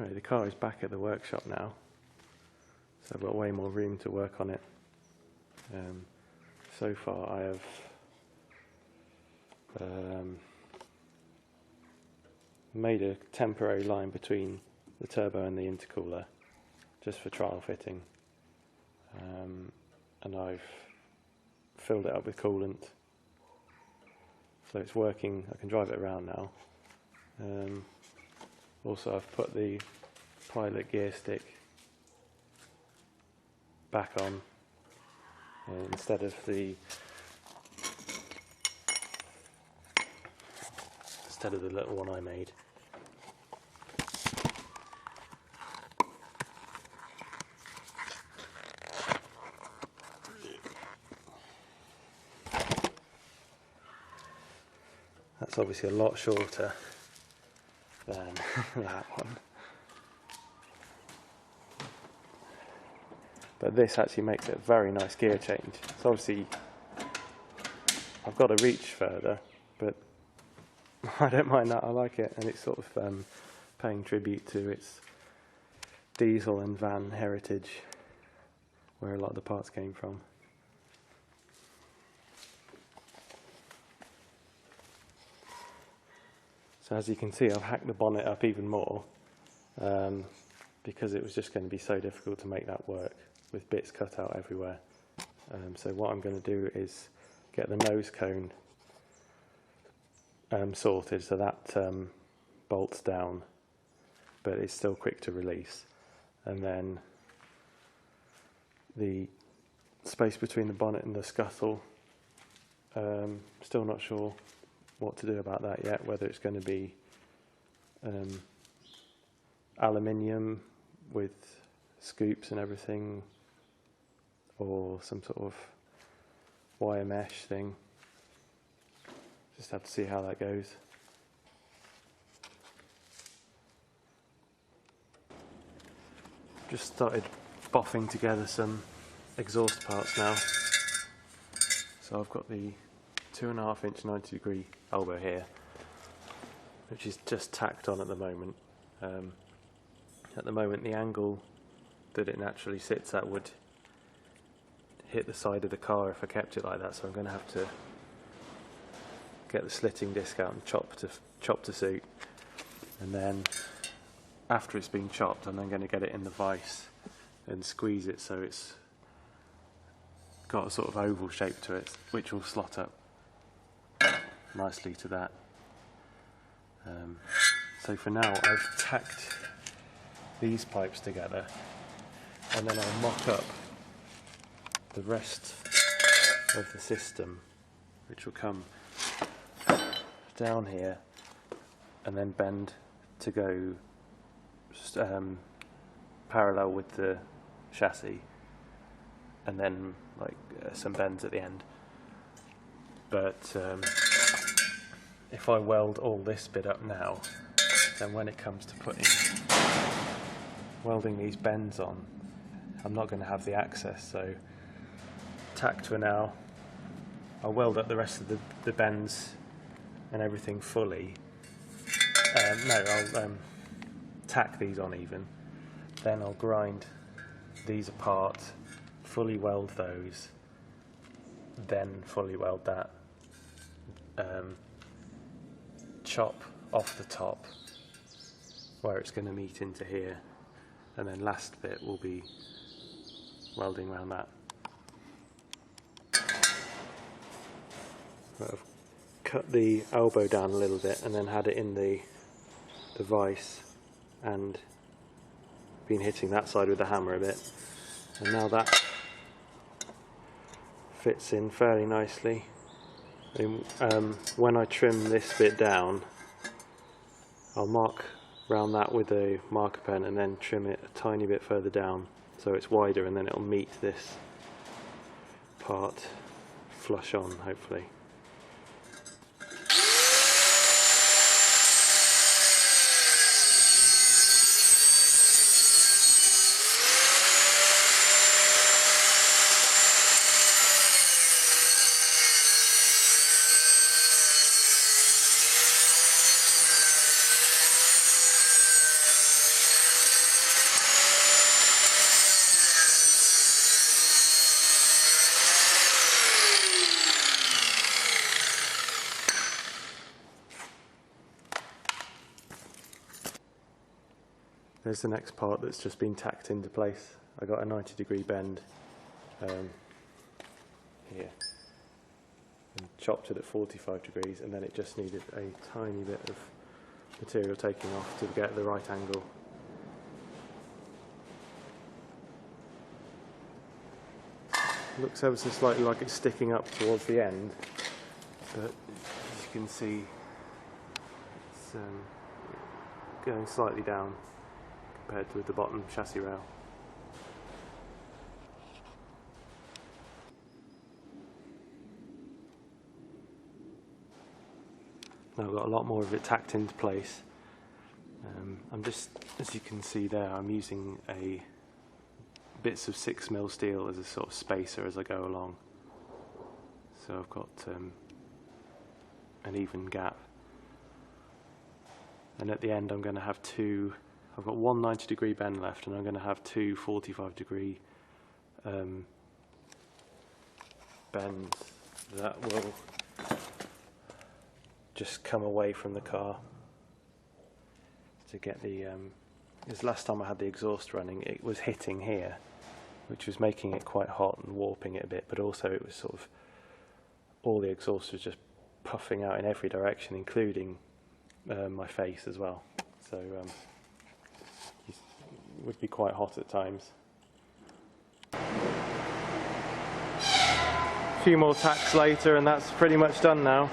Anyway, the car is back at the workshop now, so I've got way more room to work on it. So far I have made a temporary line between the turbo and the intercooler just for trial fitting, and I've filled it up with coolant, so it's working. I can drive it around now. Also, I've put the pilot gear stick back on instead of the little one I made. That's obviously a lot shorter than that one, but this actually makes it a very nice gear change. So obviously I've got to reach further, but I don't mind that. I like it, and it's sort of paying tribute to its diesel and van heritage, where a lot of the parts came from. So as you can see, I've hacked the bonnet up even more, because it was just going to be so difficult to make that work with bits cut out everywhere. So what I'm going to do is get the nose cone sorted, so that bolts down, but it's still quick to release. And then the space between the bonnet and the scuttle, still not sure what to do about that yet, whether it's going to be aluminium with scoops and everything, or some sort of wire mesh thing. Just have to see how that goes. Just started boffing together some exhaust parts now. So I've got the 2.5 inch 90-degree elbow here, which is just tacked on at the moment. At the moment, the angle that it naturally sits at would hit the side of the car if I kept it like that, so I'm going to have to get the slitting disc out and chop to suit, and then after it's been chopped, I'm then going to get it in the vise and squeeze it so it's got a sort of oval shape to it, which will slot up nicely to that. So for now, I've tacked these pipes together, and then I'll mock up the rest of the system, which will come down here and then bend to go parallel with the chassis, and then like some bends at the end. But if I weld all this bit up now, then when it comes to welding these bends on, I'm not going to have the access. So tack for now. I'll weld up the rest of the bends and everything fully. I'll tack these on even. Then I'll grind these apart, fully weld those, then fully weld that. Chop off the top where it's going to meet into here, and then last bit will be welding around that. I've cut the elbow down a little bit and then had it in the vise and been hitting that side with the hammer a bit, and now that fits in fairly nicely. When I trim this bit down, I'll mark around that with a marker pen and then trim it a tiny bit further down so it's wider, and then it'll meet this part flush on, hopefully. There's the next part that's just been tacked into place. I got a 90-degree bend here and chopped it at 45 degrees, and then it just needed a tiny bit of material taking off to get the right angle. Looks ever so slightly like it's sticking up towards the end, but as you can see it's going slightly down compared to the bottom chassis rail. Now I've got a lot more of it tacked into place. I'm just, as you can see there, I'm using bits of 6mm steel as a sort of spacer as I go along. So I've got an even gap. And at the end I'm going to have I've got one 90-degree bend left, and I'm going to have two 45-degree bends that will just come away from the car to get the because last time I had the exhaust running, it was hitting here, which was making it quite hot and warping it a bit, but also it was sort of, all the exhaust was just puffing out in every direction, including my face as well. So it would be quite hot at times. A few more tacks later and that's pretty much done now.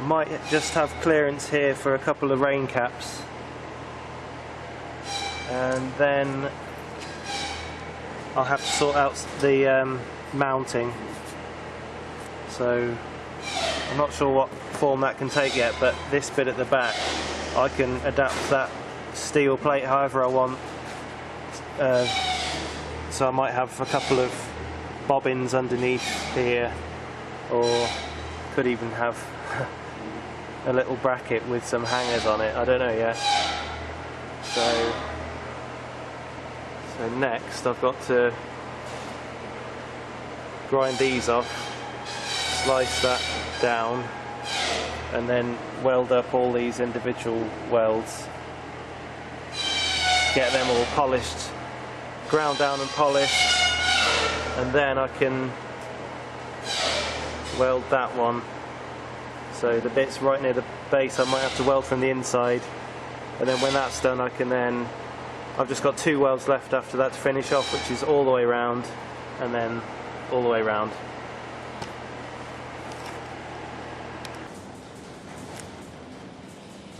I might just have clearance here for a couple of rain caps, and then I'll have to sort out the mounting. So I'm not sure what form that can take yet, but this bit at the back I can adapt that steel plate however I want. So I might have a couple of bobbins underneath here, or could even have a little bracket with some hangers on it. I don't know yet. So next I've got to grind these off, slice that down, and then weld up all these individual welds, get them all polished, ground down and polished, and then I can weld that one. So the bits right near the base I might have to weld from the inside, and then when that's done I can then, I've just got two welds left after that to finish off, which is all the way around and then all the way around.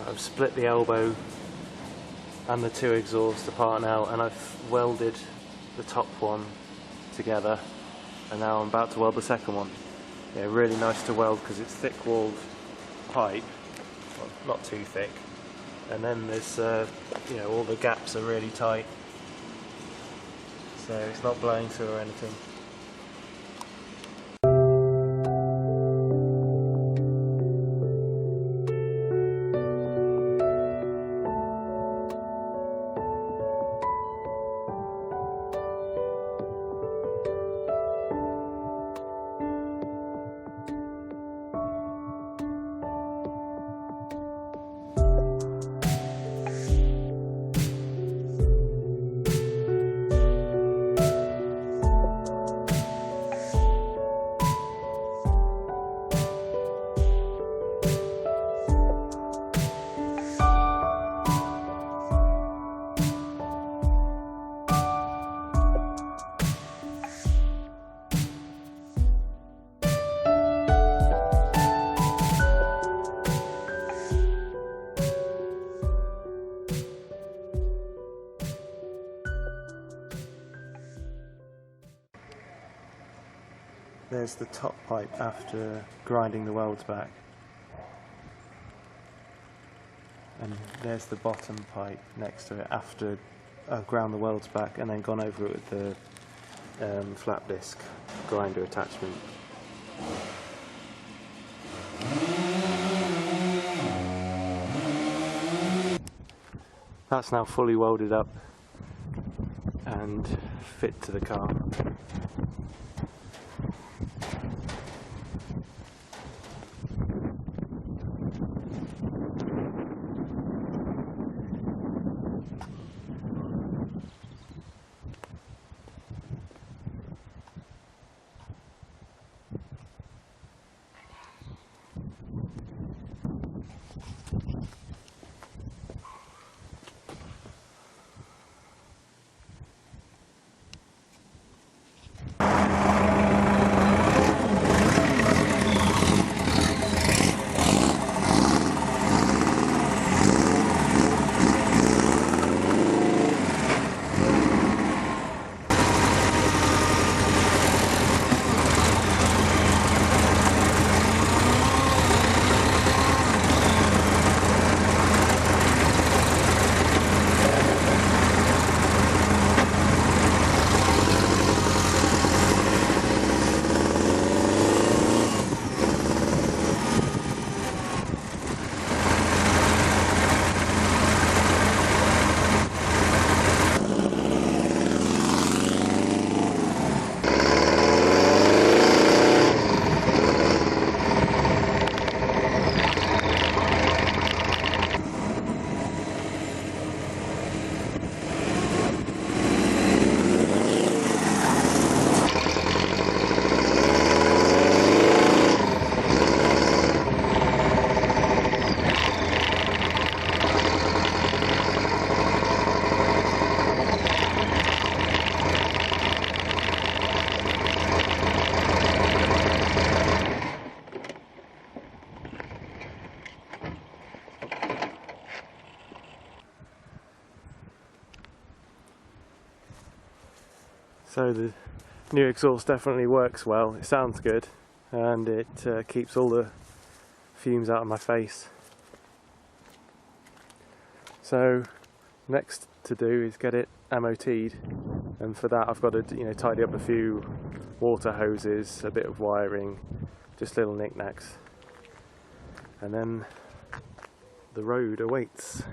I've split the elbow and the two exhausts apart now, and I've welded the top one together, and now I'm about to weld the second one. Yeah, really nice to weld because it's thick-walled pipe, well, not too thick, and then there's you know, all the gaps are really tight, so it's not blowing through or anything. There's the top pipe after grinding the welds back, and there's the bottom pipe next to it after I've ground the welds back and then gone over it with the flat disc grinder attachment. That's now fully welded up and fit to the car. So the new exhaust definitely works well, it sounds good, and it keeps all the fumes out of my face. So next to do is get it MOT'd, and for that I've got to tidy up a few water hoses, a bit of wiring, just little knickknacks, and then the road awaits.